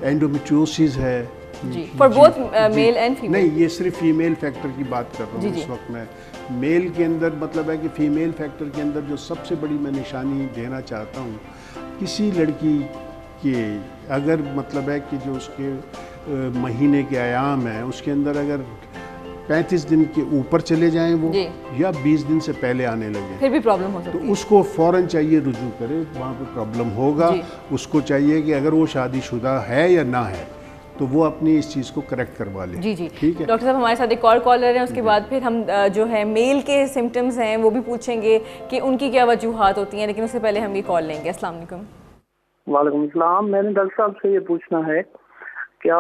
एंडोमेट्रियोसिस है for both male and female. नहीं, ये सिर्फ फीमेल फैक्टर की बात कर रहा हूँ इस वक्त मैं। मेल के अंदर मतलब है कि फीमेल फैक्टर के अंदर जो सबसे बड़ी मैं निशानी देना चाहता हूँ, किसी लड़की के अगर मतलब है कि जो उसके महीने के आयाम है उसके अंदर अगर 35 दिन के ऊपर चले जाएं वो, या 20 दिन से पहले आने लगे, फिर भी प्रॉब्लम हो सकती है, तो उसको फ़ौरन चाहिए रुजू करे, वहाँ पे प्रॉब्लम होगा। उसको चाहिए कि अगर वो शादीशुदा है या ना है तो वो अपनी इस चीज़ को करेक्ट करवा ले। जी जी, ठीक है। डॉक्टर साहब, हमारे साथ एक और कॉलर है, उसके बाद फिर हम जो है मेल के सिम्टम्स हैं वो भी पूछेंगे कि उनकी क्या वजूहात होती हैं, लेकिन उससे पहले हम ये कॉल लेंगे। अस्सलाम वालेकुम। वालेकुम सलाम। मैंने डॉक्टर साहब से ये पूछना है, क्या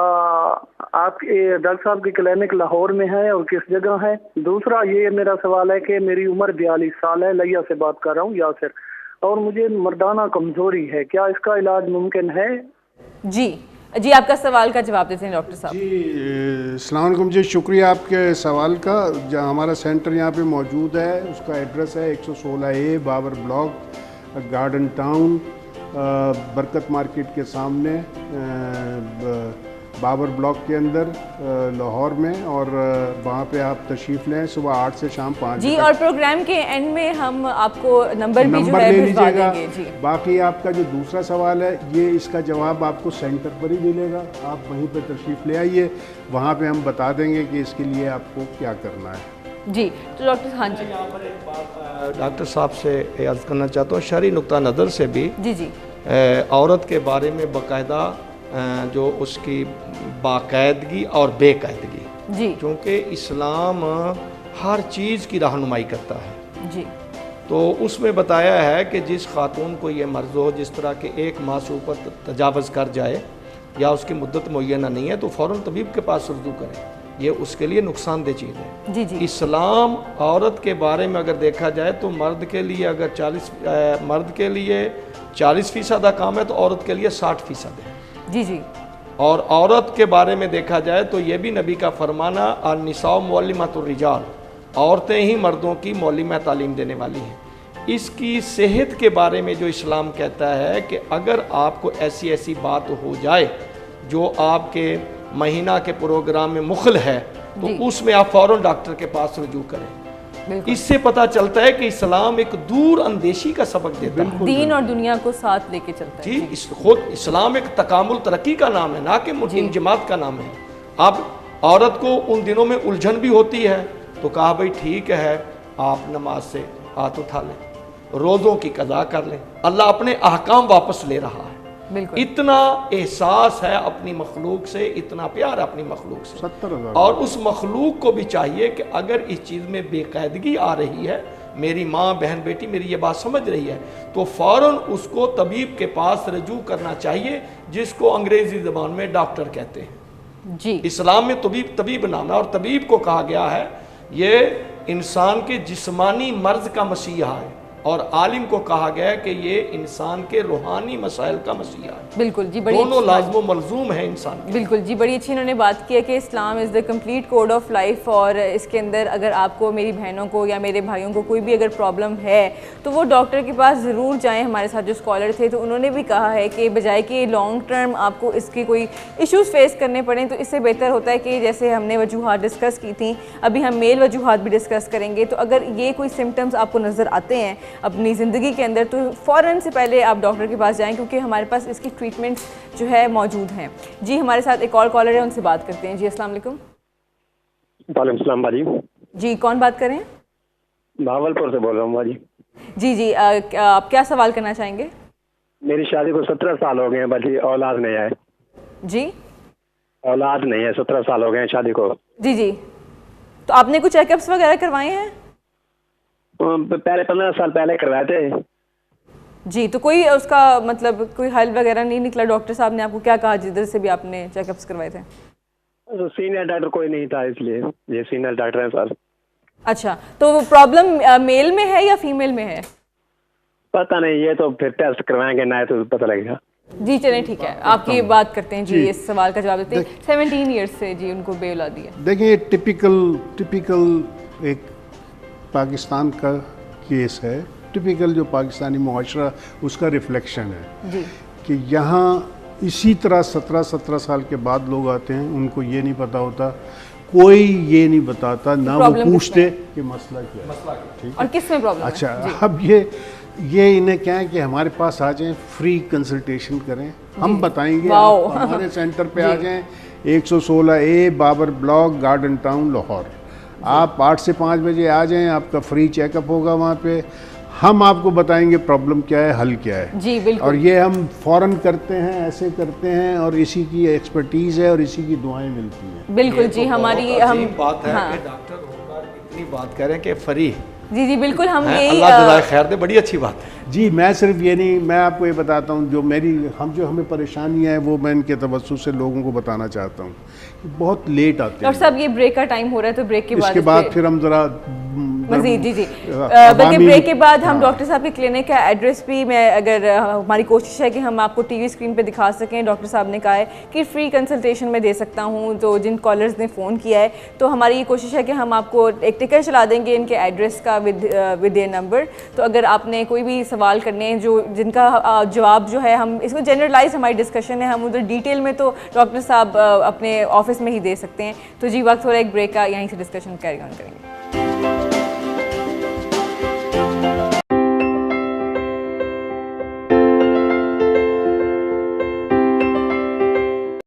आपके डॉक्टर साहब की क्लिनिक लाहौर में है और किस जगह है? दूसरा ये मेरा सवाल है कि मेरी उम्र 42 साल है, लिया से बात कर रहा हूँ यासिर, और मुझे मर्दाना कमजोरी है, क्या इसका इलाज मुमकिन है? जी, आपका सवाल का जवाब देते हैं डॉक्टर साहब। जी, अस्सलाम वालेकुम जी, शुक्रिया आपके सवाल का। जहाँ हमारा सेंटर यहाँ पे मौजूद है उसका एड्रेस है 116A Babar block, garden town, Barkat market के सामने, बाबर ब्लॉक के अंदर, लाहौर में। और वहाँ पे आप तशरीफ़ लें सुबह 8 से शाम 5 जी, और प्रोग्राम के एंड में हम आपको नंबर भी जो है ले भिजवा लीजिएगा। देंगे। जी, बाकी आपका जो दूसरा सवाल है ये इसका जवाब आपको सेंटर पर ही मिलेगा, आप वहीं पे तशरीफ़ ले आइए, वहाँ पे हम बता देंगे कि इसके लिए आपको क्या करना है। जी, तो डॉक्टर, हाँ जी, यहाँ पर एक बात डॉक्टर साहब से अर्ज़ करना चाहता हूँ, शरई नुक्ता नज़र से भी जी औरत के बारे में बाकायदा जो उसकी बाकायदगी और बेकायदगी, जी, क्योंकि इस्लाम हर चीज़ की रहनुमाई करता है जी, तो उसमें बताया है कि जिस खातून को ये मर्ज़ हो, जिस तरह के 1 माह से ऊपर तजावज़ कर जाए या उसकी मुद्दत मुय्यना नहीं है, तो फ़ौरन तबीब के पास रुजू करें, ये उसके लिए नुकसानदेह चीज़ है। जी, जी, इस्लाम औरत के बारे में अगर देखा जाए तो मर्द के लिए अगर 40% का काम है तो औरत के लिए 60% है। जी, जी, और औरत के बारे में देखा जाए तो ये भी नबी का फरमाना, अन्निसाउ मुअल्लिमातुर रिजाल, औरतें ही मर्दों की मौलिमा तालीम देने वाली हैं। इसकी सेहत के बारे में जो इस्लाम कहता है कि अगर आपको ऐसी ऐसी बात हो जाए जो आपके महीना के प्रोग्राम में मुखल है तो उसमें आप फ़ौरन डॉक्टर के पास रुजू करें। इससे पता चलता है कि इस्लाम एक दूर अंदेशी का सबक देता है, दीन और दुनिया को साथ लेके चलता है। जी, खुद इस्लाम एक तकामुल तरक्की का नाम है, ना कि इंजमात का नाम है। अब औरत को उन दिनों में उलझन भी होती है तो कहा भाई ठीक है, आप नमाज से हाथ उठा लें, रोज़ों की कज़ा कर लें, अल्लाह अपने अहकाम वापस ले रहा है। इतना एहसास है अपनी मखलूक से, इतना प्यार है अपनी मखलूक से, 70,000। और उस मखलूक को भी चाहिए कि अगर इस चीज़ में बेकायदगी आ रही है, मेरी माँ बहन बेटी मेरी ये बात समझ रही है, तो फ़ौरन उसको तबीब के पास रजू करना चाहिए, जिसको अंग्रेज़ी ज़बान में डॉक्टर कहते हैं। जी, इस्लाम में तबीब नाम है, और तबीब को कहा गया है ये इंसान के जिस्मानी मर्ज का मसीहा है, और आलिम को कहा गया है कि ये इंसान के रूहानी मसाइल का मसीहा है। बिल्कुल जी, बड़ी दोनों अच्छी लाज़िम व मलज़ूम है इंसान के। बिल्कुल जी, बड़ी अच्छी इन्होंने बात की है कि Islam is the complete code of life, और इसके अंदर अगर आपको, मेरी बहनों को या मेरे भाइयों को कोई भी अगर प्रॉब्लम है तो वो डॉक्टर के पास ज़रूर जाएं। हमारे साथ जो स्कॉलर थे तो उन्होंने भी कहा है कि बजाय कि लॉन्ग टर्म आपको इसके कोई इश्यूज़ फेस करने पड़ें, तो इससे बेहतर होता है कि जैसे हमने वजूहात डिस्कस की थी, अभी हम मेल वजूहात भी डिस्कस करेंगे। तो अगर ये कोई सिम्टम्स आपको नज़र आते हैं अपनी ज़िंदगी के अंदर तो फ़ौरन से पहले आप डॉक्टर के पास जाएं, क्योंकि हमारे पास इसकी ट्रीटमेंट्स जो है मौजूद हैं। जी, हमारे साथ एक और कॉलर है, उनसे बात करते हैं। जी, अस्सलाम वालेकुम। वालेकुम सलाम बाजी। जी, कौन बात कर रहे हैं? भावलपुर से बोल रहा हूँ बाजी। जी, आप क्या सवाल करना चाहेंगे? मेरी शादी को 17 साल हो गए हैं बाजी, औलाद नहीं है। जी, औलाद नहीं है, 17 साल हो गए हैं शादी को। जी, तो आपने कुछ चेकअप्स वगैरह करवाए हैं? पहले 15 साल पहले करवाए थे। जी, तो कोई उसका मतलब कोई हल वगैरह नहीं निकला? डॉक्टर साहब ने आपको क्या कहा जिधर से भी आपने चेकअप्स करवाए थे? तो सीनियर डॉक्टर कोई नहीं था, इसलिए ये सीनियर डॉक्टर हैं सर। अच्छा, तो प्रॉब्लम मेल में है या फीमेल में है? पता नहीं, ये तो फिर टेस्ट करवाएंगे ना तो पता लगेगा। जी, चलें ठीक है, आपकी बात करते हैं। जी, इस सवाल का जवाब देते हैं। 17 ईयर्स से जी उनको बेऔलादी है। देखिए, ये टिपिकल एक पाकिस्तान का केस है, टिपिकल जो पाकिस्तानी मुआशरा उसका रिफ्लेक्शन है जी। कि यहाँ इसी तरह 17 साल के बाद लोग आते हैं, उनको ये नहीं पता होता, कोई ये नहीं बताता, ना वो पूछते कि मसला क्या है, ठीक और किस में प्रॉब्लम है। अच्छा, अब ये इन्हें क्या है कि हमारे पास आ जाएं, फ्री कंसल्टेशन करें, हम बताएंगे। आप हमारे सेंटर पे आ जाएं, 116A Babar block, garden town, Lahore. आप 8 से 5 बजे आ जाएं, आपका फ्री चेकअप होगा वहाँ पे। हम आपको बताएंगे प्रॉब्लम क्या है, हल क्या है। जी बिल्कुल। और ये हम फ़ौरन करते हैं, ऐसे करते हैं, और इसी की एक्सपर्टीज़ है और इसी की दुआएं मिलती हैं। बिल्कुल जी, हमारी हम बात है कि डॉक्टर होकर इतनी बात करें कि फ्री। जी बिल्कुल, हम यही अल्लाह जज़ाए खैर दे, बड़ी अच्छी बात है। जी, मैं सिर्फ ये नहीं, मैं आपको ये बताता हूँ जो हमें परेशानियाँ हैं वो मैं इनके तवज्जुह से लोगों को बताना चाहता हूँ। बहुत लेट आते हैं। डॉक्टर साहब, ये ब्रेक का टाइम हो रहा है, तो ब्रेक के बाद इसके बाद फिर हम ज़रा मजीद जी बल्कि ब्रेक के बाद हम डॉक्टर साहब के क्लिनिक का एड्रेस भी हमारी कोशिश है कि हम आपको टीवी स्क्रीन पे दिखा सकें। डॉक्टर साहब ने कहा है कि फ्री कंसल्टेशन में दे सकता हूं, तो जिन कॉलर्स ने फ़ोन किया है तो हमारी ये कोशिश है कि हम आपको एक टिकट चला देंगे इनके एड्रेस का विद देयर नंबर। तो अगर आपने कोई भी सवाल करने हैं जिनका जवाब जो है, हम इसको जनरलाइज हमारी डिस्कशन है, हम उधर डिटेल में तो डॉक्टर साहब अपने ऑफिस में ही दे सकते हैं। तो जी, वक्त हो रहा है एक ब्रेक का, यहीं से डिस्कशन कैरी ऑन करेंगे।